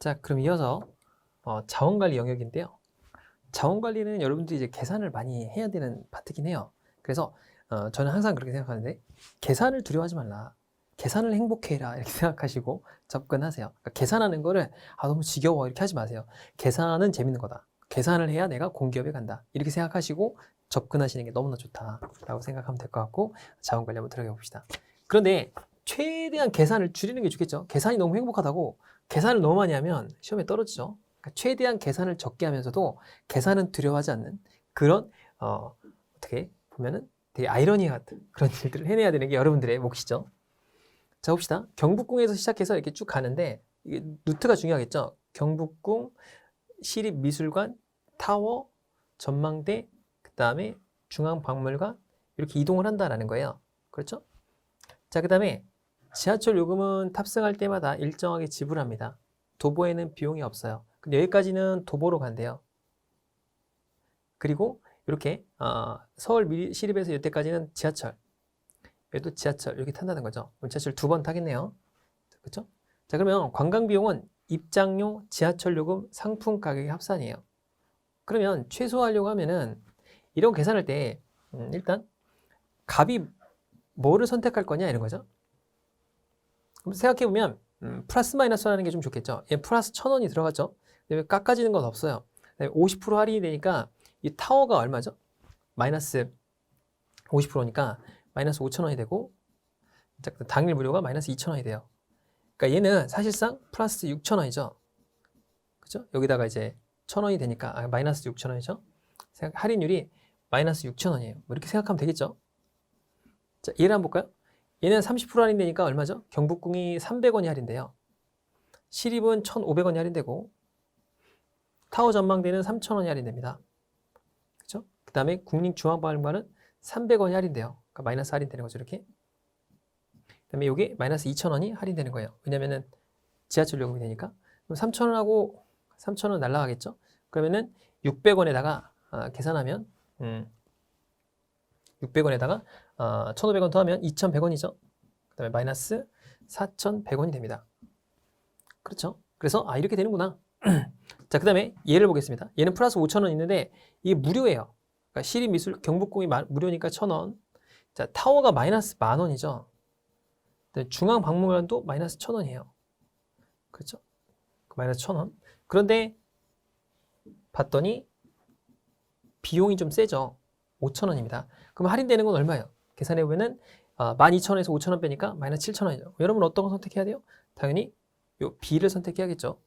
자, 그럼 이어서 자원관리 영역인데요. 자원관리는 여러분들이 이제 계산을 많이 해야 되는 파트긴 해요. 그래서 저는 항상 그렇게 생각하는데 계산을 두려워하지 말라. 계산을 행복해라 이렇게 생각하시고 접근하세요. 그러니까 계산하는 거를 너무 지겨워 이렇게 하지 마세요. 계산은 재밌는 거다. 계산을 해야 내가 공기업에 간다. 이렇게 생각하시고 접근하시는 게 너무나 좋다라고 생각하면 될 것 같고 자원관리 한번 들어가 봅시다. 그런데 최대한 계산을 줄이는 게 좋겠죠. 계산이 너무 행복하다고 계산을 너무 많이 하면 시험에 떨어지죠. 그러니까 최대한 계산을 적게 하면서도 계산은 두려워하지 않는 그런 어떻게 보면은 되게 아이러니 같은 그런 일들을 해내야 되는 게 여러분들의 몫이죠. 자, 봅시다. 경복궁에서 시작해서 이렇게 쭉 가는데 이게 루트가 중요하겠죠. 경복궁, 시립미술관, 타워, 전망대, 그 다음에 중앙박물관 이렇게 이동을 한다라는 거예요. 그렇죠? 자, 그 다음에 지하철 요금은 탑승할 때마다 일정하게 지불합니다. 도보에는 비용이 없어요. 근데 여기까지는 도보로 간대요. 그리고 이렇게 서울 시립에서 이때까지는 지하철, 여기도 지하철 이렇게 탄다는 거죠. 지하철 2번 타겠네요. 그렇죠? 자, 그러면 관광 비용은 입장료, 지하철 요금, 상품 가격의 합산이에요. 그러면 최소화하려고 하면은 이런 계산할 때 일단 값이 뭐를 선택할 거냐 이런 거죠. 그럼 생각해보면 플러스 마이너스 하는 게 좀 좋겠죠. 얘 플러스 1,000원이 들어갔죠. 그다음에 깎아지는 건 없어요. 50% 할인이 되니까 이 타워가 얼마죠? 마이너스 50%니까 마이너스 5,000원이 되고 당일 무료가 마이너스 2,000원이 돼요. 그러니까 얘는 사실상 플러스 6,000원이죠. 그죠? 여기다가 이제 1,000원이 되니까 마이너스 6,000원이죠. 할인율이 마이너스 6,000원이에요. 뭐 이렇게 생각하면 되겠죠. 자, 얘를 한번 볼까요? 얘는 30% 할인되니까 얼마죠? 경복궁이 300원이 할인돼요. 시립은 1,500원이 할인되고 타워 전망대는 3,000원이 할인됩니다. 그렇죠? 그 다음에 국립중앙박물관은 300원이 할인돼요. 그러니까 마이너스 할인되는 거죠. 이렇게. 그 다음에 이게 마이너스 2,000원이 할인되는 거예요. 왜냐면은 지하철 요금이 되니까. 그럼 3,000원하고 3,000원 날라가겠죠? 그러면은 600원에다가 계산하면 600원에다가 1,500원 더하면 2,100원이죠. 그 다음에 마이너스 4,100원이 됩니다. 그렇죠? 그래서 이렇게 되는구나. 자, 그 다음에 얘를 보겠습니다. 얘는 플러스 5,000원 있는데 이게 무료예요. 그러니까 시립미술 경복궁이 무료니까 1,000원. 자, 타워가 마이너스 10,000원이죠. 중앙박물관도 마이너스 1,000원이에요. 그렇죠? 마이너스 1,000원. 그런데 봤더니 비용이 좀 세죠. 5,000원입니다. 그럼 할인되는 건 얼마예요? 계산해보면은 12,000원에서 5,000원 빼니까 마이너스 7,000원이죠. 여러분 어떤 거 선택해야 돼요? 당연히 요 B를 선택해야겠죠.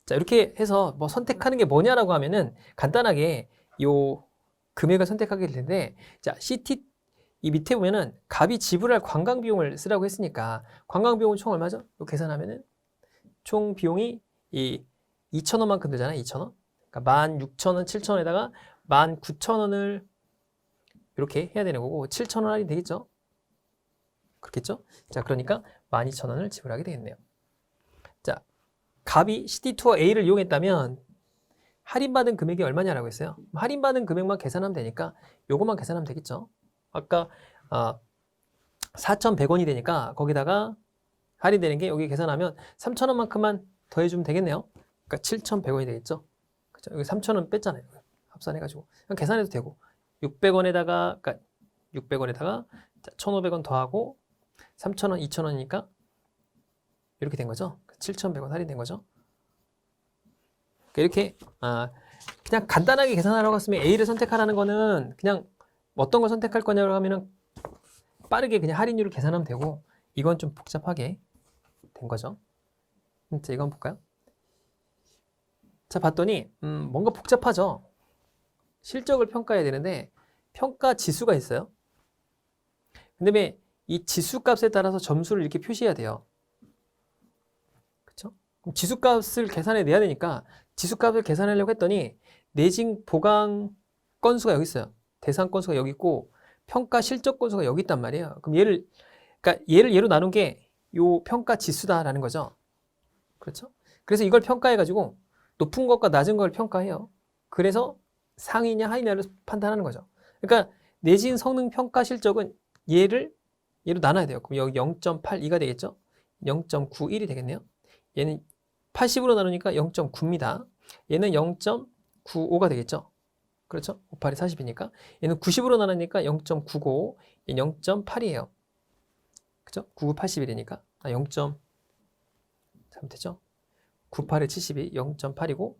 자, 이렇게 해서 뭐 선택하는 게 뭐냐라고 하면은 간단하게 요 금액을 선택하게 될 텐데, 자, CT 이 밑에 보면은 갑이 지불할 관광 비용을 쓰라고 했으니까 관광 비용은 총 얼마죠? 요 계산하면은 총 비용이 이 2,000원만큼 되잖아요. 2,000원. 그러니까 16,000원, 7,000원에다가 19,000원을 이렇게 해야 되는 거고 7,000원 할인 되겠죠? 그렇겠죠? 자, 그러니까 12,000원을 지불하게 되겠네요. 자, 갑이 시티투어 A를 이용했다면 할인받은 금액이 얼마냐라고 했어요. 할인받은 금액만 계산하면 되니까 요것만 계산하면 되겠죠. 아까 4,100원이 되니까 거기다가 할인되는 게 여기 계산하면 3,000원만큼만 더해주면 되겠네요. 그러니까 7,100원이 되겠죠. 그렇죠? 여기 3,000원 뺐잖아요. 합산해가지고 그냥 계산해도 되고 600원에다가 그러니까 600원에다가 1,500원 더하고 3,000원, 2,000원이니까 이렇게 된 거죠. 7,100원 할인된 거죠. 이렇게 그냥 간단하게 계산하라고 했으면 A를 선택하라는 거는 그냥 어떤 걸 선택할 거냐고 하면은 빠르게 그냥 할인율을 계산하면 되고 이건 좀 복잡하게 된 거죠. 자, 이거 한번 볼까요? 자, 봤더니 뭔가 복잡하죠. 실적을 평가해야 되는데 평가 지수가 있어요. 근데 이 지수 값에 따라서 점수를 이렇게 표시해야 돼요. 그렇죠? 그럼 지수 값을 계산해 내야 되니까 지수 값을 계산하려고 했더니 내진 보강 건수가 여기 있어요. 대상 건수가 여기 있고 평가 실적 건수가 여기 있단 말이에요. 그럼 그러니까 얘를 얘로 나눈 게 요 평가 지수다라는 거죠. 그렇죠? 그래서 이걸 평가해가지고 높은 것과 낮은 걸 평가해요. 그래서 상위냐 하위냐를 판단하는 거죠. 그러니까 내진 성능 평가 실적은 얘로 나눠야 돼요. 그럼 여기 0.82가 되겠죠? 0.91이 되겠네요. 얘는 80으로 나누니까 0.9입니다. 얘는 0.95가 되겠죠. 그렇죠? 5, 8이 40이니까. 얘는 90으로 나누니까 0.95, 얘는 0.8이에요. 그죠? 99, 81이니까. 0. 잘못했죠? 98에 72, 0.8이고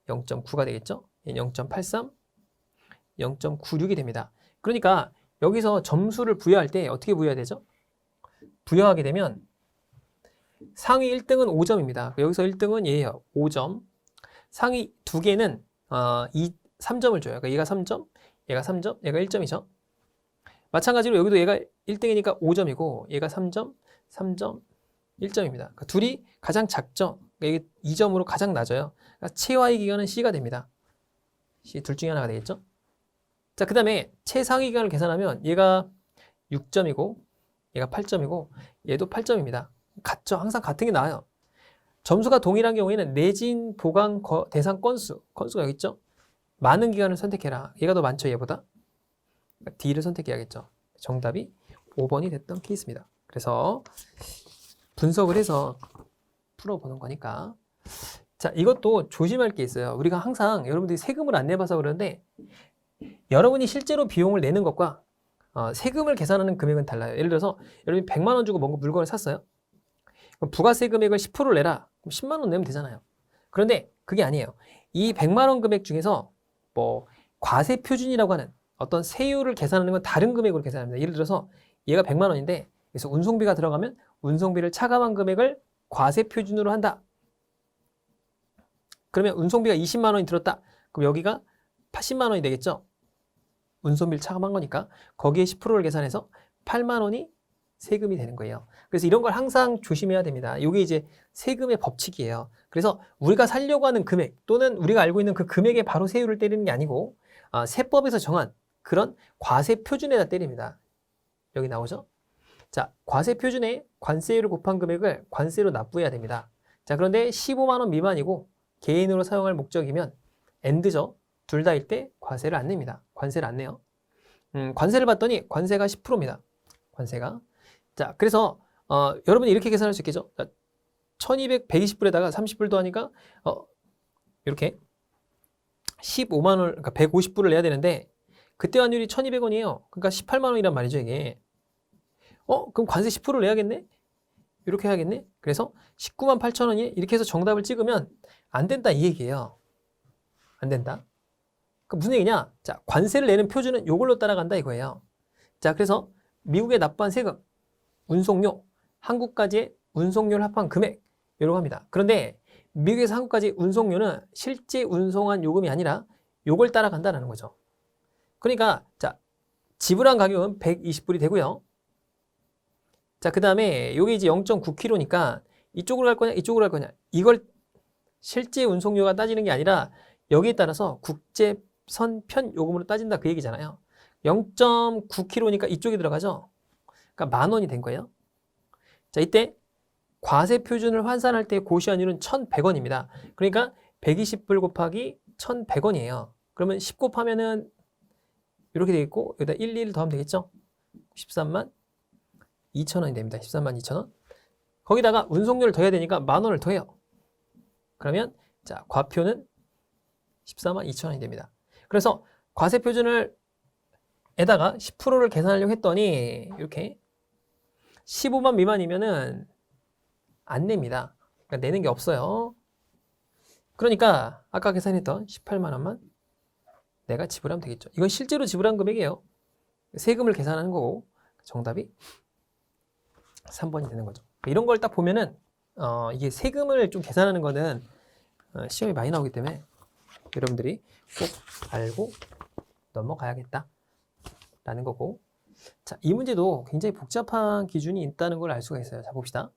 0.9가 되겠죠? 얘는 0.83, 0.96이 됩니다. 그러니까 여기서 점수를 부여할 때 어떻게 부여해야 되죠? 부여하게 되면 상위 1등은 5점입니다. 여기서 1등은 얘예요. 5점. 상위 두 개는 3점을 줘요. 그러니까 얘가 3점, 얘가 3점, 얘가 1점이죠. 마찬가지로 여기도 얘가 1등이니까 5점이고 얘가 3점, 3점, 1점입니다. 그러니까 둘이 가장 작죠. 그러니까 이게 2점으로 가장 낮아요. 그러니까 최하위 기간은 C가 됩니다. C 둘 중에 하나가 되겠죠. 자, 그 다음에 최상위 기간을 계산하면 얘가 6점이고 얘가 8점이고 얘도 8점입니다. 같죠. 항상 같은 게 나와요. 점수가 동일한 경우에는 내진 보강 대상 건수가 여기 있죠. 많은 기간을 선택해라. 얘가 더 많죠, 얘보다. D를 선택해야겠죠. 정답이 5번이 됐던 케이스입니다. 그래서 분석을 해서 풀어보는 거니까. 자, 이것도 조심할 게 있어요. 우리가 항상 여러분들이 세금을 안 내봐서 그러는데 여러분이 실제로 비용을 내는 것과 세금을 계산하는 금액은 달라요. 예를 들어서 여러분이 100만 원 주고 뭔가 물건을 샀어요. 그럼 부가세 금액을 10%를 내라. 그럼 10만 원 내면 되잖아요. 그런데 그게 아니에요. 이 100만 원 금액 중에서 뭐 과세 표준이라고 하는 어떤 세율을 계산하는 건 다른 금액으로 계산합니다. 예를 들어서 얘가 100만 원인데 그래서 운송비가 들어가면 운송비를 차감한 금액을 과세 표준으로 한다. 그러면 운송비가 20만 원이 들었다. 그럼 여기가 80만 원이 되겠죠. 운송비를 차감한 거니까 거기에 10%를 계산해서 8만 원이 세금이 되는 거예요. 그래서 이런 걸 항상 조심해야 됩니다. 이게 이제 세금의 법칙이에요. 그래서 우리가 살려고 하는 금액 또는 우리가 알고 있는 그 금액에 바로 세율을 때리는 게 아니고 세법에서 정한 그런 과세 표준에다 때립니다. 여기 나오죠? 자, 과세 표준에 관세율을 곱한 금액을 관세로 납부해야 됩니다. 자, 그런데 15만 원 미만이고 개인으로 사용할 목적이면 AND죠. 둘 다일 때 과세를 안 냅니다. 관세를 안 내요. 관세를 봤더니 관세가 10%입니다. 관세가. 자, 그래서 여러분이 이렇게 계산할 수 있겠죠? 1200, 120불에다가 30불 더하니까 이렇게 15만 원, 그러니까 150불을 내야 되는데 그때 환율이 1200원이에요. 그러니까 18만 원이란 말이죠, 이게. 그럼 관세 10%를 내야겠네? 이렇게 해야겠네? 그래서 19만 8천 원이 이렇게 해서 정답을 찍으면 안 된다 이 얘기예요. 안 된다. 그 무슨 얘기냐? 자, 관세를 내는 표준은 이걸로 따라간다 이거예요. 자, 그래서 미국에 납부한 세금, 운송료, 한국까지의 운송료를 합한 금액 이라고 합니다. 그런데 미국에서 한국까지 운송료는 실제 운송한 요금이 아니라 요걸 따라간다는 거죠. 그러니까 자, 지불한 가격은 120불이 되고요. 자, 그 다음에 여기 이제 0.9kg니까 이쪽으로 갈 거냐 이쪽으로 갈 거냐 이걸 실제 운송료가 따지는 게 아니라 여기에 따라서 국제선 편 요금으로 따진다 그 얘기잖아요. 0.9kg니까 이쪽에 들어가죠. 그러니까 10,000원이 된 거예요. 자, 이때 과세 표준을 환산할 때 고시환율은 1,100원입니다. 그러니까 120불 곱하기 1,100원이에요. 그러면 10 곱하면은 이렇게 되겠고 여기다 1, 더하면 되겠죠. 13만 2천원이 됩니다. 13만 2천원. 거기다가 운송료를 더해야 되니까 10,000원을 더해요. 그러면 자, 과표는 14만 2천원이 됩니다. 그래서 과세 표준을 에다가 10%를 계산하려고 했더니 이렇게 15만 미만이면은 안 냅니다. 그러니까 내는 게 없어요. 그러니까 아까 계산했던 18만 원만 내가 지불하면 되겠죠. 이건 실제로 지불한 금액이에요. 세금을 계산하는 거고 정답이 3번이 되는 거죠. 이런 걸 딱 보면은 이게 세금을 좀 계산하는 거는 시험이 많이 나오기 때문에 여러분들이 꼭 알고 넘어가야겠다 라는 거고. 자, 이 문제도 굉장히 복잡한 기준이 있다는 걸 알 수가 있어요. 자, 봅시다.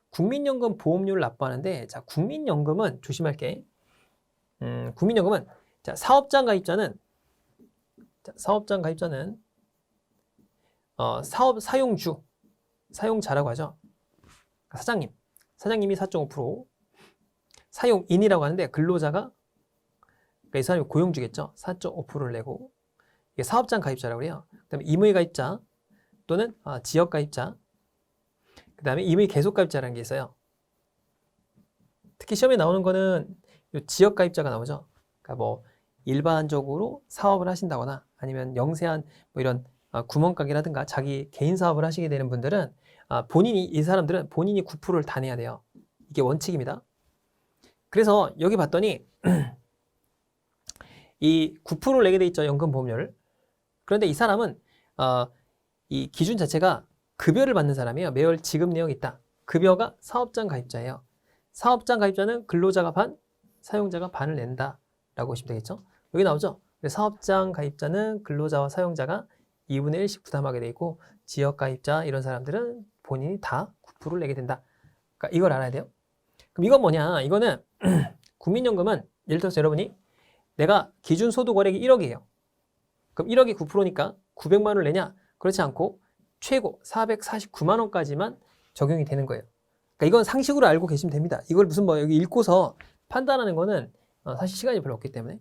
국민연금 보험료를 납부하는데, 자, 국민연금은 조심할 게, 국민연금은, 자, 사업장 가입자는 사업 사용자라고 하죠. 사장님이 4.5%, 사용인이라고 하는데 근로자가, 그러니까 이 사람이 고용주겠죠. 4.5%를 내고, 이게 사업장 가입자라고 해요. 그 다음에 임의 가입자 또는 지역 가입자, 그 다음에 임의 계속 가입자라는 게 있어요. 특히 시험에 나오는 거는 요 지역가입자가 나오죠. 그러니까 뭐 일반적으로 사업을 하신다거나 아니면 영세한 뭐 이런 구멍가게라든가 자기 개인 사업을 하시게 되는 분들은 이 사람들은 본인이 9%를 다 내야 돼요. 이게 원칙입니다. 그래서 여기 봤더니 이 9%를 내게 돼 있죠. 연금보험료를. 그런데 이 사람은 이 기준 자체가 급여를 받는 사람이에요. 매월 지급 내역이 있다. 급여가 사업장 가입자예요. 사업장 가입자는 근로자가 반, 사용자가 반을 낸다 라고 보시면 되겠죠. 여기 나오죠. 사업장 가입자는 근로자와 사용자가 2분의 1씩 부담하게 돼 있고 지역 가입자 이런 사람들은 본인이 다 9%를 내게 된다. 그러니까 이걸 알아야 돼요. 그럼 이건 뭐냐? 이거는 국민연금은 예를 들어서 여러분이 내가 기준 소득 월액이 1억이에요. 그럼 1억이 9%니까 900만 원을 내냐? 그렇지 않고 최고 449만 원까지만 적용이 되는 거예요. 그러니까 이건 상식으로 알고 계시면 됩니다. 이걸 무슨 뭐 여기 읽고서 판단하는 거는 사실 시간이 별로 없기 때문에.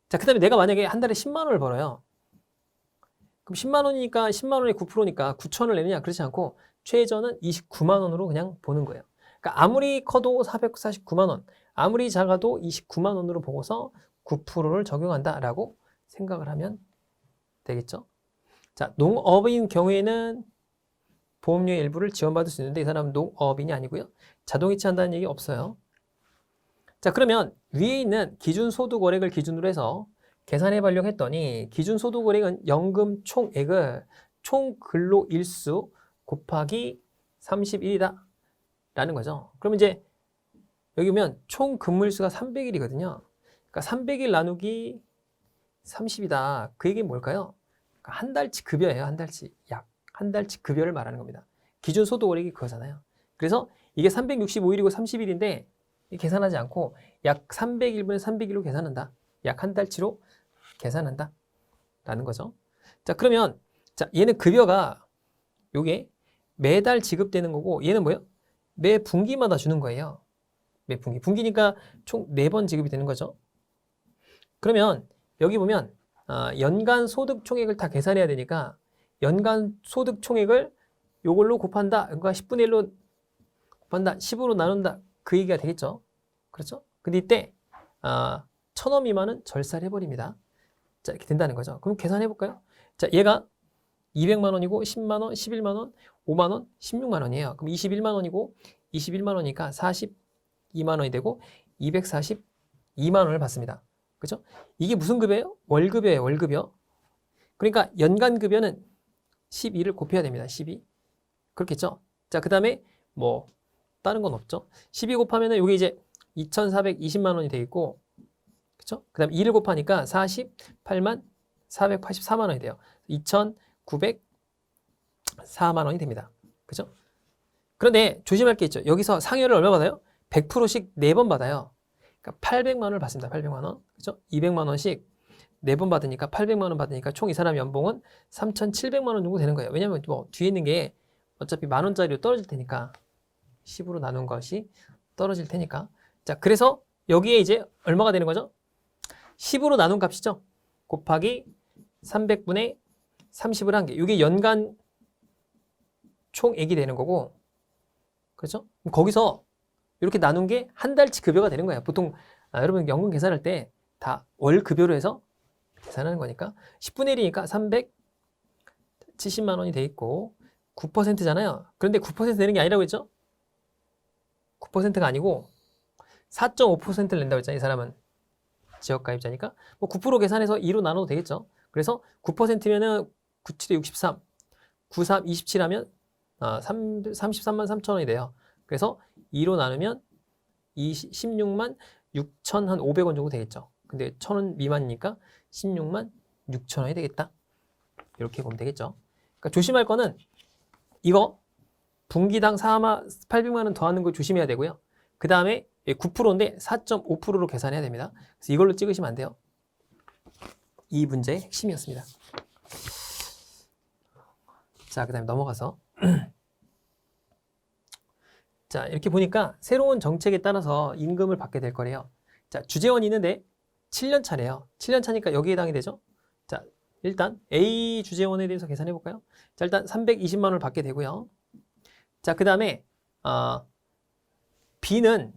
자, 그 다음에 내가 만약에 한 달에 10만 원을 벌어요. 그럼 10만 원이니까 10만 원에 9%니까 9천을 내느냐? 그렇지 않고 최저는 29만 원으로 그냥 보는 거예요. 그러니까 아무리 커도 449만 원, 아무리 작아도 29만 원으로 보고서 9%를 적용한다라고 생각을 하면 되겠죠. 자, 농업인 경우에는 보험료의 일부를 지원받을 수 있는데 이 사람은 농업인이 아니고요. 자동이체한다는 얘기 없어요. 자, 그러면 위에 있는 기준소득월액을 기준으로 해서 계산해 보려고 했더니 기준소득월액은 연금 총액을 총근로일수 곱하기 31이다 라는 거죠. 그럼 이제 여기 보면 총근무일수가 300일이거든요. 그러니까 300일 나누기 30이다. 그 얘기는 뭘까요? 그러니까 한 달치 급여예요. 한 달치. 약 한 달치 급여를 말하는 겁니다. 기준소득월액이 그거잖아요. 그래서 이게 365일이고 30일인데 계산하지 않고 약 300일분의 300일로 계산한다. 약 한 달치로 계산한다. 라는 거죠. 자, 그러면 자, 얘는 급여가 요게 매달 지급되는 거고 얘는 뭐예요? 매 분기마다 주는 거예요. 매 분기. 분기니까 총 4번 지급이 되는 거죠. 그러면 여기 보면 연간 소득 총액을 다 계산해야 되니까 연간 소득 총액을 요걸로 곱한다. 그러니까 10분의 1로 곱한다. 10으로 나눈다. 그 얘기가 되겠죠. 그렇죠? 근데 이때 1,000원 미만은 절살해버립니다. 자, 이렇게 된다는 거죠. 그럼 계산해볼까요? 자, 얘가 200만 원이고 10만 원, 11만 원, 5만 원, 16만 원이에요. 그럼 21만 원이고 21만 원이니까 42만 원이 되고 242만 원을 받습니다. 그죠? 이게 무슨 급여예요? 월급이에요, 월급이요. 그러니까 연간 급여는 12를 곱해야 됩니다. 12. 그렇겠죠? 자, 그 다음에 뭐 다른 건 없죠. 12 곱하면은 여기 이제 2,420만 원이 돼 있고, 그쵸? 그 다음 2를 곱하니까 48만 484만 원이 돼요. 2,904만 원이 됩니다. 그죠? 그런데 조심할 게 있죠. 여기서 상여를 얼마 받아요? 100%씩 4번 받아요. 그러니까 800만 원을 받습니다. 800만 원. 그죠? 200만 원씩 4번 받으니까 800만 원 받으니까 총 이 사람 연봉은 3,700만 원 정도 되는 거예요. 왜냐면 뭐 뒤에 있는 게 어차피 만 원짜리로 떨어질 테니까 10으로 나눈 것이 떨어질 테니까. 자, 그래서 여기에 이제 얼마가 되는 거죠? 10으로 나눈 값이죠. 곱하기 300분의 30을 한 게. 이게 연간 총액이 되는 거고. 그렇죠? 거기서 이렇게 나눈 게 한 달치 급여가 되는 거예요. 보통 여러분 연금 계산할 때 다 월 급여로 해서 계산하는 거니까 10분의 1이니까 370만 원이 돼 있고 9%잖아요. 그런데 9% 내는 게 아니라고 했죠? 9%가 아니고 4.5%를 낸다고 했잖아요. 이 사람은 지역가입자니까 뭐 9% 계산해서 2로 나눠도 되겠죠. 그래서 9%면은 97에 63, 93, 27 하면 33만 3천 원이 돼요. 그래서 2로 나누면 16만 6,500원 정도 되겠죠. 근데 1,000원 미만이니까 16만 6천 원이 되겠다. 이렇게 보면 되겠죠. 그러니까 조심할 거는 이거 분기당 800만 원 더하는 거 조심해야 되고요. 그 다음에 9%인데 4.5%로 계산해야 됩니다. 그래서 이걸로 찍으시면 안 돼요. 이 문제의 핵심이었습니다. 자, 그 다음에 넘어가서 자, 이렇게 보니까 새로운 정책에 따라서 임금을 받게 될 거래요. 자, 주재원이 있는데 7년 차래요. 7년 차니까 여기에 해당이 되죠. 자, 일단 A 주재원에 대해서 계산해 볼까요? 자, 일단 320만 원을 받게 되고요. 자, 그 다음에 B는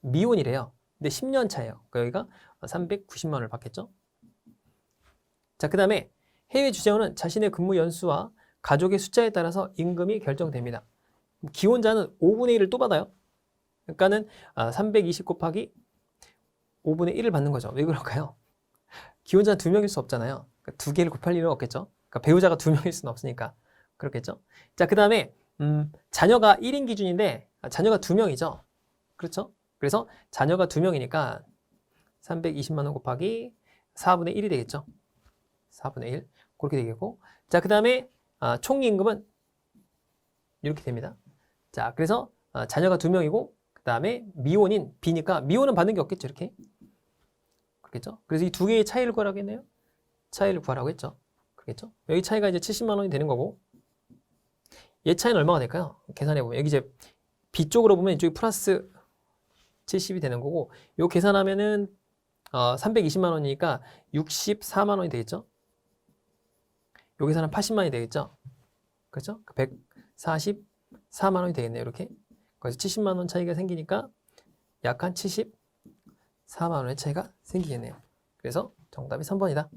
미혼이래요. 근데 10년 차예요. 여기가 390만 원을 받겠죠. 자, 그 다음에 해외 주재원은 자신의 근무 연수와 가족의 숫자에 따라서 임금이 결정됩니다. 기혼자는 5분의 1을 또 받아요. 그러니까는 320 곱하기 5분의 1을 받는 거죠. 왜 그럴까요? 기혼자는 2명일 수 없잖아요. 그러니까 2개를 곱할 일은 없겠죠. 그러니까 배우자가 2명일 수는 없으니까. 그렇겠죠. 자, 그 다음에 자녀가 1인 기준인데 자녀가 2명이죠. 그렇죠? 그래서 자녀가 2명이니까 320만 원 곱하기 4분의 1이 되겠죠. 4분의 1 그렇게 되겠고, 자, 그 다음에 총 임금은 이렇게 됩니다. 자, 그래서 자녀가 2명이고 그 다음에 미혼인 B니까 미혼은 받는 게 없겠죠. 이렇게 그렇겠죠. 그래서 이 두 개의 차이를 구하라고 했네요. 차이를 구하라고 했죠. 그렇겠죠. 여기 차이가 이제 70만 원이 되는 거고, 얘 차이는 얼마가 될까요? 계산해 보면 여기 이제 B 쪽으로 보면 이쪽이 플러스 70이 되는 거고, 요 계산하면은 320만 원이니까 64만 원이 되겠죠. 요 계산은 80만이 되겠죠. 그렇죠? 144만 원이 되겠네요. 이렇게. 그래서 70만 원 차이가 생기니까 약 한 74만 원의 차이가 생기겠네요. 그래서 정답이 3번이다.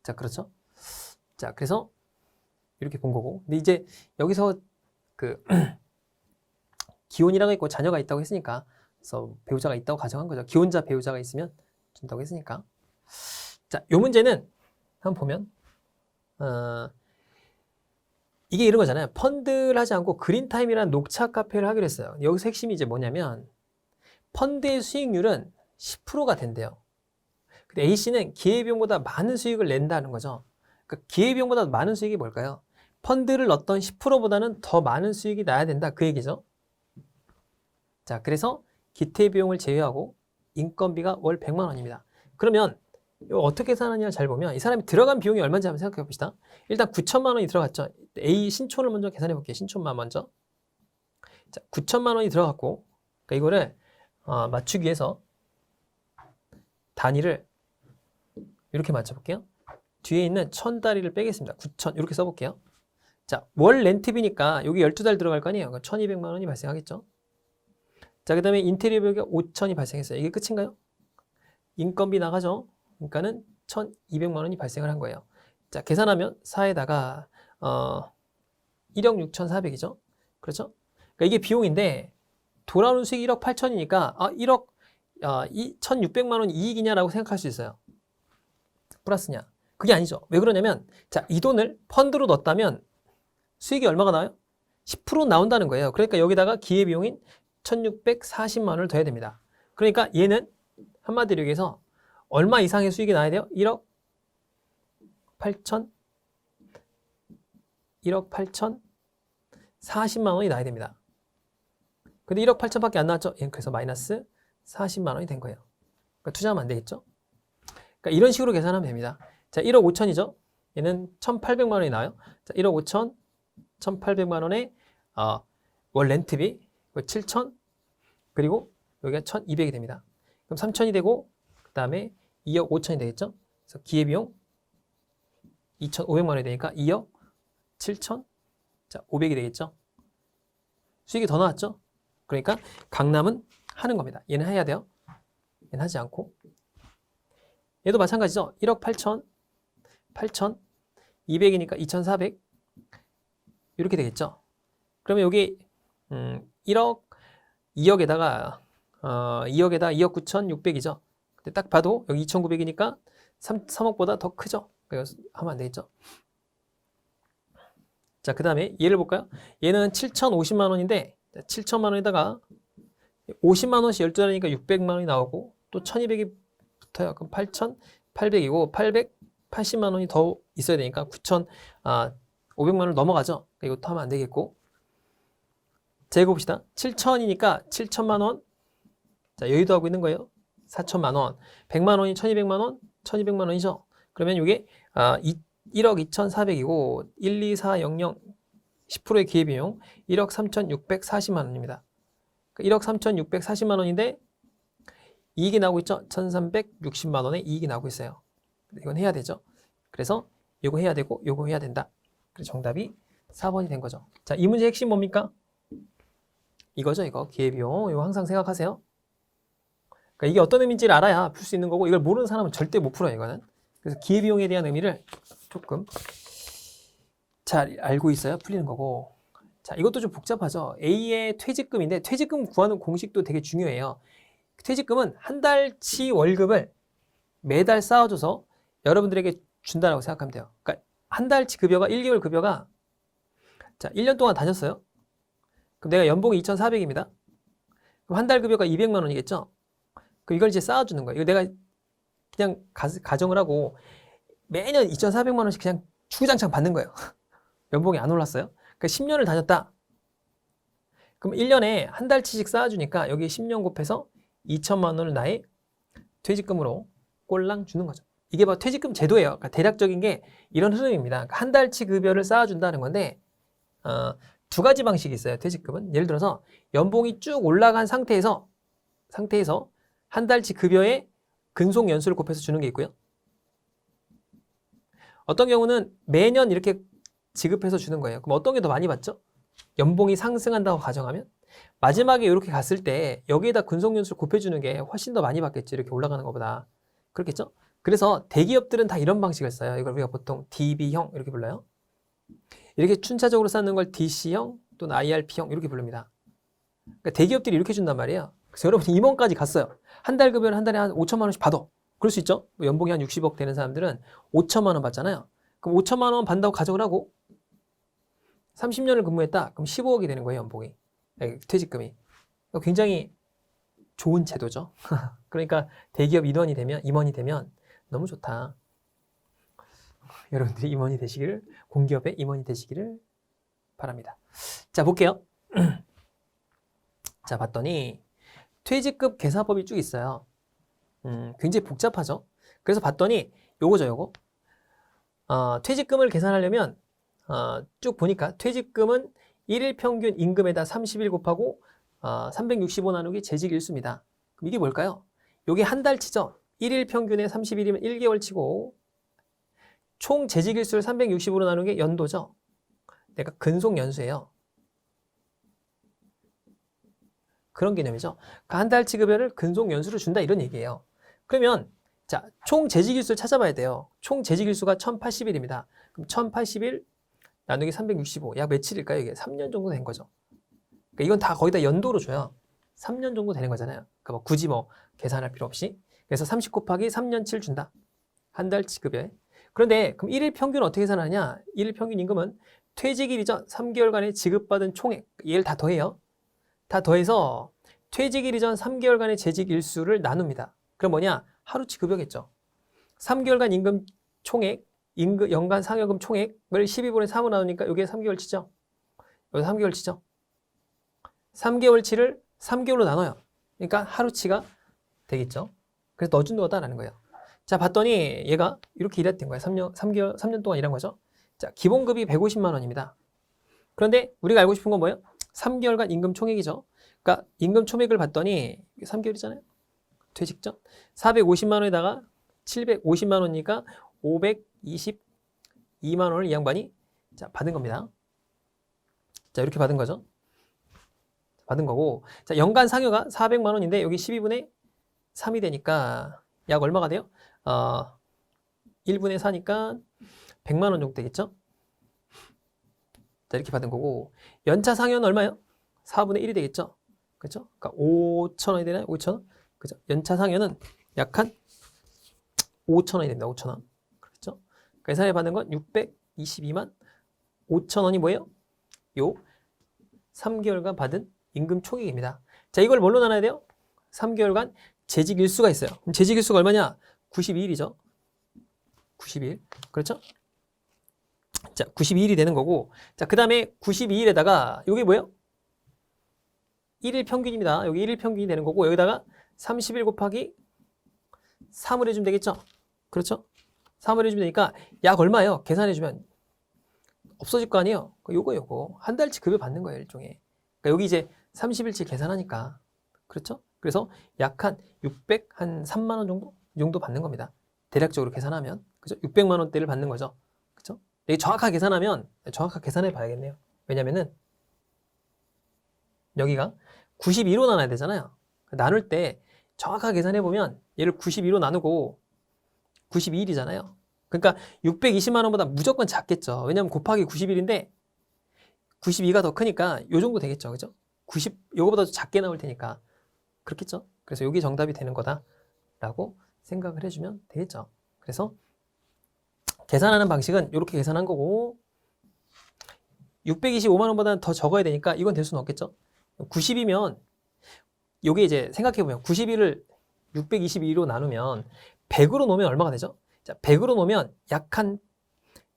자, 그렇죠? 자, 그래서 이렇게 본 거고. 근데 이제 여기서 그 기혼이라고 했고 자녀가 있다고 했으니까, 그래서 배우자가 있다고 가정한 거죠. 기혼자 배우자가 있으면 준다고 했으니까. 자, 요 문제는 한번 보면 이게 이런 거잖아요. 펀드를 하지 않고 그린타임이라는 녹차 카페를 하기로 했어요. 여기서 핵심이 이제 뭐냐면 펀드의 수익률은 10%가 된대요. 근데 A씨는 기회비용보다 많은 수익을 낸다는 거죠. 그러니까 기회비용보다 많은 수익이 뭘까요? 펀드를 넣었던 10%보다는 더 많은 수익이 나야 된다. 그 얘기죠. 자, 그래서 기태비용을 제외하고 인건비가 월 100만 원입니다. 그러면 이거 어떻게 계산하냐 잘 보면 이 사람이 들어간 비용이 얼마인지 한번 생각해 봅시다. 일단 9천만 원이 들어갔죠. A 신촌을 먼저 계산해 볼게요. 신촌만 먼저. 자, 9천만 원이 들어갔고, 그러니까 이거를 맞추기 위해서 단위를 이렇게 맞춰볼게요. 뒤에 있는 1000다리를 빼겠습니다. 9천 이렇게 써볼게요. 자, 월 렌트비니까 여기 12달 들어갈 거 아니에요. 1200만 원이 발생하겠죠. 자, 그 다음에 인테리어 비용이 5천이 발생했어요. 이게 끝인가요? 인건비 나가죠. 그러니까는 1200만 원이 발생을 한 거예요. 자, 계산하면 4에다가 1억 6,400이죠. 그렇죠? 그러니까 이게 비용인데 돌아오는 수익이 1억 8천이니까 1억 1,600만 원 이익이냐라고 생각할 수 있어요. 플러스냐? 그게 아니죠. 왜 그러냐면 자, 이 돈을 펀드로 넣었다면 수익이 얼마가 나와요? 10% 나온다는 거예요. 그러니까 여기다가 기회비용인 1,640만 원을 더해야 됩니다. 그러니까 얘는 한마디로 얘기해서 얼마 이상의 수익이 나야 돼요? 1억 8천 40만 원이 나야 됩니다. 근데 1억 8천밖에 안 나왔죠? 그래서 마이너스 40만 원이 된 거예요. 그러니까 투자하면 안 되겠죠? 그러니까 이런 식으로 계산하면 됩니다. 자, 1억 5천이죠? 얘는 1,800만 원이 나와요. 자, 1억 5천 1,800만 원에 월 렌트비 7천 그리고 여기가 1,200이 됩니다. 그럼 3천이 되고 그 다음에 2억 5천이 되겠죠? 그래서 기회비용 2,500만 원이 되니까 2억 7천 자 500이 되겠죠? 수익이 더 나왔죠? 그러니까 강남은 하는 겁니다. 얘는 해야 돼요. 얘는 하지 않고. 얘도 마찬가지죠. 1억 8천 200이니까 2,400 이렇게 되겠죠. 그러면 여기 1억 2억에다가 2억 9,600이죠. 근데 딱 봐도 여기 2,900이니까 3억보다 더 크죠. 그래서 하면 안 되겠죠. 자, 그 다음에 얘를 볼까요? 얘는 7,050만 원인데 7천만 원에다가 50만 원씩 12달이니까 600만 원이 나오고 또 1,200이 붙어요. 그럼 8,800이고 880만 원이 더 있어야 되니까 9,500만 원을 넘어가죠. 이것도 하면 안 되겠고. 자, 이거 봅시다. 7천이니까 7천만 원. 자, 여의도 하고 있는 거예요. 4천만 원. 100만 원이 1,200만 원, 1,200만 원이죠. 그러면 이게 1억 2,400이고 1, 2, 4, 0, 0 10%의 기회비용 1억 3,640만 원입니다. 1억 3,640만 원인데 이익이 나오고 있죠. 1,360만 원의 이익이 나오고 있어요. 이건 해야 되죠. 그래서 이거 해야 되고 이거 해야 된다. 그래서 정답이 4번이 된 거죠. 자, 이 문제의 핵심 뭡니까? 이거죠, 이거. 기회비용. 이거 항상 생각하세요. 그러니까 이게 어떤 의미인지를 알아야 풀 수 있는 거고, 이걸 모르는 사람은 절대 못 풀어요, 이거는. 그래서 기회비용에 대한 의미를 조금 잘 알고 있어야 풀리는 거고. 자, 이것도 좀 복잡하죠. A의 퇴직금인데, 퇴직금 구하는 공식도 되게 중요해요. 퇴직금은 한 달치 월급을 매달 쌓아줘서 여러분들에게 준다라고 생각하면 돼요. 그러니까 한 달치 급여가 1개월 급여가 자 1년 동안 다녔어요. 그럼 내가 연봉이 2,400입니다. 그럼 한 달 급여가 200만 원이겠죠. 그럼 이걸 이제 쌓아주는 거예요. 이거 내가 그냥 가정을 하고 매년 2,400만 원씩 그냥 주구장창 받는 거예요. 연봉이 안 올랐어요. 그러니까 10년을 다녔다. 그럼 1년에 한 달치씩 쌓아주니까 여기 10년 곱해서 2천만 원을 나의 퇴직금으로 꼴랑 주는 거죠. 이게 바로 퇴직금 제도예요. 그러니까 대략적인 게 이런 흐름입니다. 그러니까 한 달치 급여를 쌓아준다는 건데 두 가지 방식이 있어요. 퇴직금은 예를 들어서 연봉이 쭉 올라간 상태에서 한 달치 급여의 근속 연수를 곱해서 주는 게 있고요. 어떤 경우는 매년 이렇게 지급해서 주는 거예요. 그럼 어떤 게 더 많이 받죠? 연봉이 상승한다고 가정하면 마지막에 이렇게 갔을 때 여기에다 근속 연수를 곱해주는 게 훨씬 더 많이 받겠지. 이렇게 올라가는 것보다. 그렇겠죠? 그래서 대기업들은 다 이런 방식을 써요. 이걸 우리가 보통 DB형 이렇게 불러요. 이렇게 춘차적으로 쌓는 걸 DC형 또는 IRP형 이렇게 부릅니다. 그러니까 대기업들이 이렇게 준단 말이에요. 그래서 여러분 임원까지 갔어요. 한 달 급여를 한 달에 한 5천만 원씩 받아. 그럴 수 있죠. 연봉이 한 60억 되는 사람들은 5천만 원 받잖아요. 그럼 5천만 원 받는다고 가정을 하고 30년을 근무했다. 그럼 15억이 되는 거예요. 연봉이. 퇴직금이. 굉장히 좋은 제도죠. 그러니까 대기업 임원이 되면 너무 좋다. 여러분들이 임원이 되시기를, 공기업의 임원이 되시기를 바랍니다. 자, 볼게요. 자, 봤더니 퇴직급 계산법이 쭉 있어요. 굉장히 복잡하죠. 그래서 봤더니 요거죠, 요거. 퇴직금을 계산하려면 쭉 보니까 퇴직금은 1일 평균 임금에다 31 곱하고 365 나누기 재직일수입니다. 그럼 이게 뭘까요? 요게 한 달치죠. 1일 평균에 30일이면 1개월치고 총 재직일수를 365로 나누는 게 연도죠. 내가 근속 연수예요. 그런 개념이죠. 그러니까 한 달치 급여를 근속 연수로 준다 이런 얘기예요. 그러면 자, 총 재직일수를 찾아봐야 돼요. 총 재직일수가 1080일입니다. 그럼 1080일 나누기 365. 약 며칠일까요? 이게 3년 정도 된 거죠. 그러니까 이건 다 거의 다 연도로 줘요. 3년 정도 되는 거잖아요. 그러니까 뭐 굳이 뭐 계산할 필요 없이. 그래서 30 곱하기 3년치를 준다. 한 달치 급여에. 그런데 그럼 1일 평균 어떻게 계산하냐? 1일 평균 임금은 퇴직일 이전 3개월간의 지급받은 총액. 얘를 다 더해요. 다 더해서 퇴직일 이전 3개월간의 재직 일수를 나눕니다. 그럼 뭐냐? 하루치 급여겠죠. 3개월간 임금 총액, 연간 상여금 총액을 12분의 3으로 나누니까 이게 3개월치죠. 여기 3개월치죠. 3개월치를 3개월로 나눠요. 그러니까 하루치가 되겠죠. 그래서 넣어준 거다라는 거예요. 자, 봤더니 얘가 이렇게 일했던 거예요. 3년 동안 일한 거죠. 자, 기본급이 150만 원입니다. 그런데 우리가 알고 싶은 건 뭐예요? 3개월간 임금 총액이죠. 그러니까 임금 총액을 봤더니 3개월이잖아요. 퇴직전 450만 원에다가 750만 원이니까 522만 원을 이 양반이 자, 받은 겁니다. 자, 이렇게 받은 거죠. 받은 거고. 자, 연간 상여가 400만 원인데 여기 12분의 3이 되니까 약 얼마가 돼요? 1분의 4니까 100만 원 정도 되겠죠? 자, 이렇게 받은 거고. 연차 상여는 얼마예요? 4분의 1이 되겠죠? 그렇죠? 그러니까 5천 원이 되나요? 5천 원? 그죠? 연차 상여는 약 한 5천 원이 됩니다. 5천 원. 그렇죠? 계산해 받는 건 622만 5천 원이 뭐예요? 요 3개월간 받은 임금 총액입니다. 자, 이걸 뭘로 나눠야 돼요? 3개월간 재직 일수가 있어요. 그럼 재직 일수가 얼마냐? 92일이죠. 90일. 그렇죠? 자, 92일이 되는 거고. 자, 그 다음에 92일에다가 여기 뭐예요? 1일 평균입니다. 여기 1일 평균이 되는 거고 여기다가 30일 곱하기 3을 해주면 되겠죠? 그렇죠? 3을 해주면 되니까 약 얼마예요? 계산해주면 없어질 거 아니에요? 요거 한 달치 급여 받는 거예요. 일종의. 그러니까 여기 이제 30일치 계산하니까 그렇죠? 그래서 약 한 3만 원 정도? 이 정도 받는 겁니다. 대략적으로 계산하면 그죠? 600만 원대를 받는 거죠. 그렇죠? 이게 정확하게 계산하면 정확하게 계산해 봐야겠네요. 왜냐면은 여기가 92로 나눠야 되잖아요. 나눌 때 정확하게 계산해 보면 얘를 92로 나누고 92일이잖아요. 그러니까 620만 원보다 무조건 작겠죠. 왜냐면 곱하기 91인데 92가 더 크니까 요 정도 되겠죠. 그죠? 90 요거보다 작게 나올 테니까 그렇겠죠. 그래서 요게 정답이 되는 거다라고 생각을 해주면 되겠죠. 그래서 계산하는 방식은 이렇게 계산한 거고 625만 원보다는 더 적어야 되니까 이건 될 수는 없겠죠. 90이면 요게 이제 생각해보면 91을 622로 나누면 100으로 놓으면 얼마가 되죠? 자, 100으로 놓으면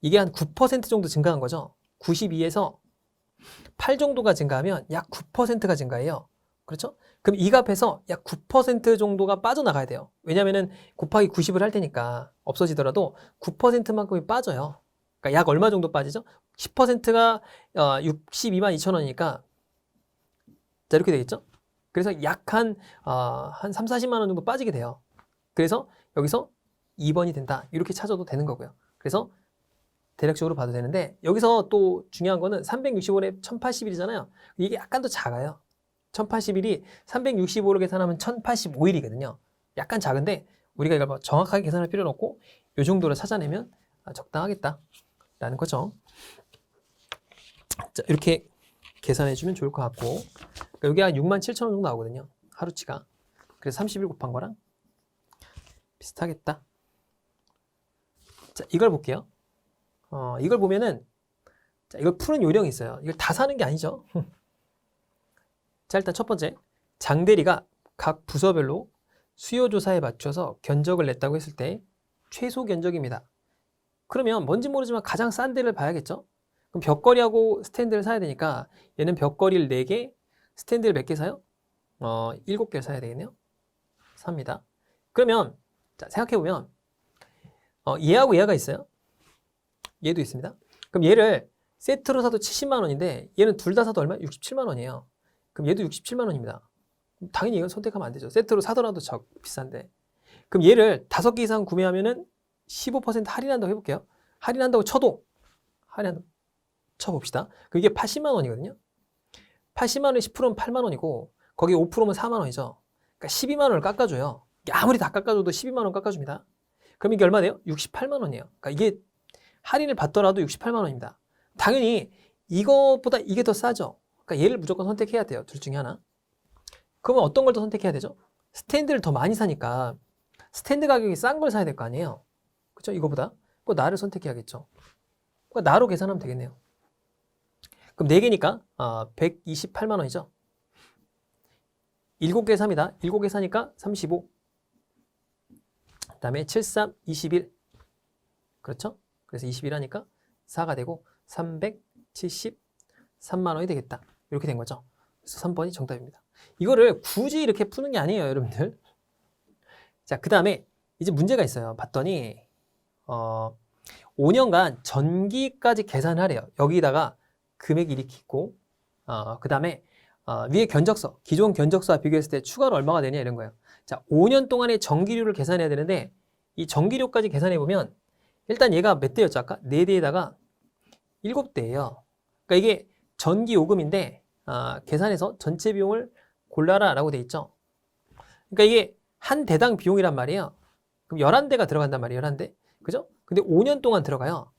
이게 한 9% 정도 증가한 거죠. 92에서 8 정도가 증가하면 약 9%가 증가해요. 그렇죠? 그럼 이 값에서 약 9% 정도가 빠져나가야 돼요. 왜냐면은 곱하기 90을 할 테니까 없어지더라도 9%만큼이 빠져요. 그러니까 약 얼마 정도 빠지죠? 10%가 62만 2천 원이니까 자 이렇게 되겠죠? 그래서 약 한 3, 40만 원 정도 빠지게 돼요. 그래서 여기서 2번이 된다. 이렇게 찾아도 되는 거고요. 그래서 대략적으로 봐도 되는데 여기서 또 중요한 거는 365에 1080일이잖아요. 이게 약간 더 작아요. 1080일이 365로 계산하면 1085일이거든요. 약간 작은데 우리가 이걸 뭐 정확하게 계산할 필요는 없고 이 정도로 찾아내면 적당하겠다라는 거죠. 자, 이렇게 계산해주면 좋을 것 같고 그러니까 여기 한 67,000원 정도 나오거든요. 하루치가. 그래서 30일 곱한 거랑 비슷하겠다. 자, 이걸 볼게요. 이걸 보면은 자, 이걸 푸는 요령이 있어요. 이걸 다 사는 게 아니죠. 자, 일단 첫 번째 장대리가 각 부서별로 수요조사에 맞춰서 견적을 냈다고 했을 때 최소 견적입니다. 그러면 뭔지 모르지만 가장 싼 데를 봐야겠죠. 그럼 벽걸이하고 스탠드를 사야 되니까 얘는 벽걸이를 4개, 스탠드를 몇 개 사요? 7개를 사야 되겠네요. 삽니다. 그러면 자, 생각해보면 얘하고 얘가 있어요. 얘도 있습니다. 그럼 얘를 세트로 사도 70만 원인데 얘는 둘 다 사도 얼마? 67만 원이에요. 그럼 얘도 67만 원입니다. 당연히 이건 선택하면 안 되죠. 세트로 사더라도 비싼데. 그럼 얘를 5개 이상 구매하면은 15% 할인한다고 해볼게요. 할인한다고 쳐도 쳐봅시다. 그럼 이게 80만 원이거든요. 80만 원에 10%면 8만 원이고 거기 5%면 4만 원이죠. 그러니까 12만 원을 깎아줘요. 아무리 다 깎아줘도 12만 원 깎아줍니다. 그럼 이게 얼마 돼요? 68만 원이에요. 그러니까 이게 할인을 받더라도 68만 원입니다. 당연히 이것보다 이게 더 싸죠. 그러니까 얘를 무조건 선택해야 돼요. 둘 중에 하나. 그러면 어떤 걸 더 선택해야 되죠? 스탠드를 더 많이 사니까 스탠드 가격이 싼 걸 사야 될 거 아니에요. 그렇죠? 이거보다. 그 나를 선택해야겠죠. 그러니까 나로 계산하면 되겠네요. 그럼 4개니까 128만 원이죠. 7개 삽니다. 7개 사니까 35. 그 다음에 7, 3, 21. 그렇죠? 그래서 21 하니까 4가 되고 373만 원이 되겠다. 이렇게 된 거죠. 그래서 3번이 정답입니다. 이거를 굳이 이렇게 푸는 게 아니에요, 여러분들. 자, 그 다음에 이제 문제가 있어요. 봤더니 5년간 전기까지 계산하래요. 여기다가 금액이 이렇게 있고 그 다음에 위에 견적서, 기존 견적서와 비교했을 때 추가로 얼마가 되냐 이런 거예요. 자, 5년 동안의 전기료를 계산해야 되는데 이 전기료까지 계산해 보면 일단 얘가 몇 대였죠? 아까 4대에다가 7대예요. 그러니까 이게 전기 요금인데 계산해서 전체 비용을 골라라 라고 돼 있죠. 그러니까 이게 한 대당 비용이란 말이에요. 그럼 11대가 들어간단 말이에요. 11대. 그죠? 근데 5년 동안 들어가요.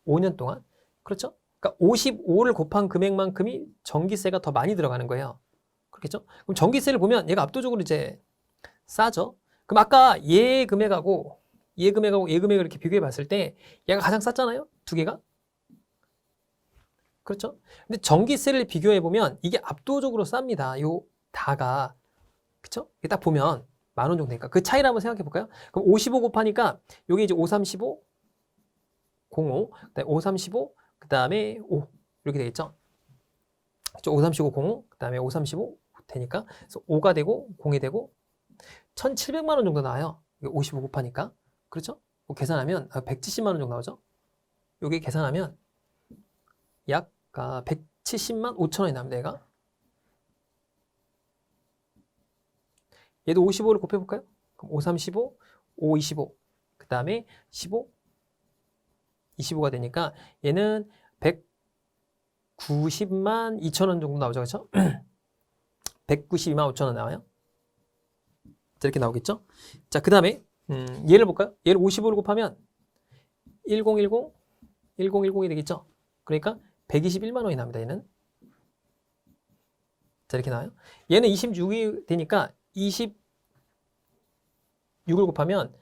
5년 동안. 그렇죠? 그러니까 55를 곱한 금액만큼이 전기세가 더 많이 들어가는 거예요. 그렇겠죠? 그럼 전기세를 보면 얘가 압도적으로 이제 싸죠? 그럼 아까 얘 금액하고 얘 금액을 이렇게 비교해 봤을 때 얘가 가장 쌌잖아요? 두 개가? 그렇죠? 근데 전기세를 비교해 보면 이게 압도적으로 쌉니다. 요 다가. 그쵸? 이게 딱 보면 10,000원 정도 되니까 그 차이를 한번 생각해 볼까요? 그럼 55 곱하니까 요게 이제 535 05 그다음에 535 그다음에 5 이렇게 되겠죠? 535 05 그다음에 535 되니까 그래서 5가 되고 0이 되고 1,700만 원 정도 나와요. 55 곱하니까. 그렇죠? 계산하면 170만 원 정도 나오죠? 요게 계산하면 약 170만 5천 원이 납니다. 얘가. 얘도 55를 곱해볼까요? 그럼 5, 35, 5, 25. 그 다음에 15, 25가 되니까 얘는 190만 2천 원 정도 나오죠. 그렇죠? 192만 5천 원 나와요. 자, 이렇게 나오겠죠? 자, 그 다음에 얘를 볼까요? 얘를 55를 곱하면 1010이 되겠죠? 그러니까 121만 원이 납니다. 얘는. 자, 이렇게 나와요. 얘는 26이 되니까 26을 곱하면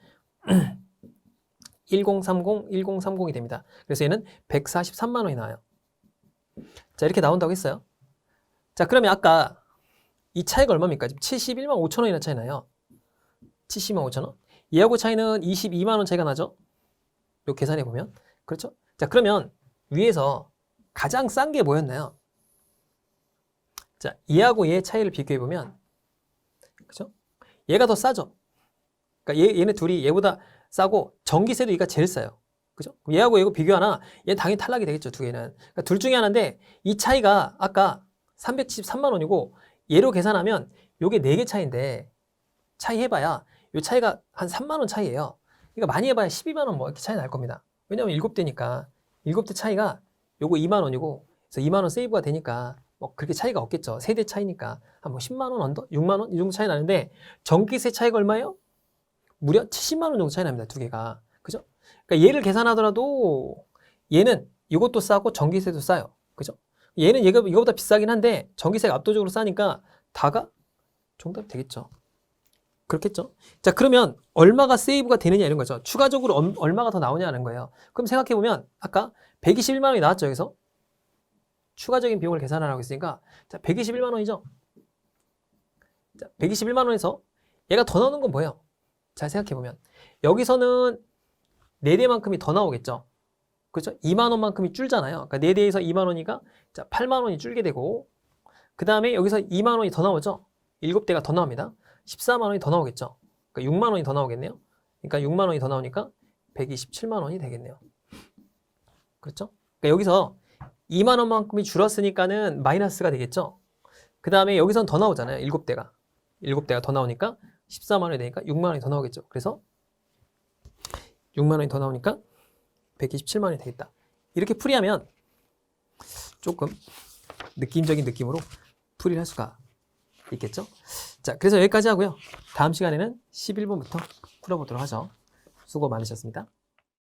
1030이 됩니다. 그래서 얘는 143만 원이 나와요. 자, 이렇게 나온다고 했어요. 자, 그러면 아까 이 차이가 얼마입니까? 지금 71만 5천 원이나 차이 나요. 70만 5천 원. 얘하고 차이는 22만 원 차이가 나죠? 요 계산해 보면. 그렇죠? 자, 그러면 위에서 가장 싼 게 뭐였나요? 자, 얘하고 얘의 차이를 비교해 보면, 그죠? 얘가 더 싸죠? 그러니까 얘네 둘이 얘보다 싸고 전기세도 얘가 제일 싸요. 그죠? 얘하고 얘하고 비교하나 얘는 당연히 탈락이 되겠죠. 두 개는. 그러니까 둘 중에 하나인데 이 차이가 아까 373만 원이고 얘로 계산하면 요게 4개 차이인데 차이 해봐야 요 차이가 한 3만 원 차이예요. 그러니까 많이 해봐야 12만 원 뭐 이렇게 차이 날 겁니다. 왜냐면 7대니까 7대 차이가 요거 2만 원이고 그래서 2만 원 세이브가 되니까 뭐 그렇게 차이가 없겠죠. 세대 차이니까 한 뭐 10만 원 언더? 6만 원? 이 정도 차이 나는데 전기세 차이가 얼마예요? 무려 70만 원 정도 차이 납니다. 두 개가. 그죠? 그러니까 얘를 계산하더라도 얘는 이것도 싸고 전기세도 싸요. 그죠? 얘는 이거보다 비싸긴 한데 전기세가 압도적으로 싸니까 다가 정답이 되겠죠. 그렇겠죠? 자, 그러면 얼마가 세이브가 되느냐 이런 거죠. 추가적으로 얼마가 더 나오냐는 거예요. 그럼 생각해보면 아까 121만 원이 나왔죠. 여기서 추가적인 비용을 계산하라고 했으니까 자, 121만 원이죠. 자, 121만 원에서 얘가 더 나오는 건 뭐예요? 잘 생각해보면 여기서는 4대만큼이 더 나오겠죠. 그렇죠? 2만 원만큼이 줄잖아요. 그러니까 4대에서 2만 원이가 자, 8만 원이 줄게 되고 그 다음에 여기서 2만 원이 더 나오죠. 7대가 더 나옵니다. 14만 원이 더 나오겠죠. 그러니까 6만 원이 더 나오겠네요. 그러니까 6만 원이 더 나오니까 127만 원이 되겠네요. 그렇죠? 그러니까 여기서 2만 원만큼이 줄었으니까는 마이너스가 되겠죠. 그 다음에 여기서는 더 나오잖아요. 7대가 더 나오니까 14만 원이 되니까 6만 원이 더 나오겠죠. 그래서 6만 원이 더 나오니까 127만 원이 되겠다. 이렇게 풀이하면 조금 느낌적인 느낌으로 풀이를 할 수가 있겠죠. 자, 그래서 여기까지 하고요. 다음 시간에는 11번부터 풀어보도록 하죠. 수고 많으셨습니다.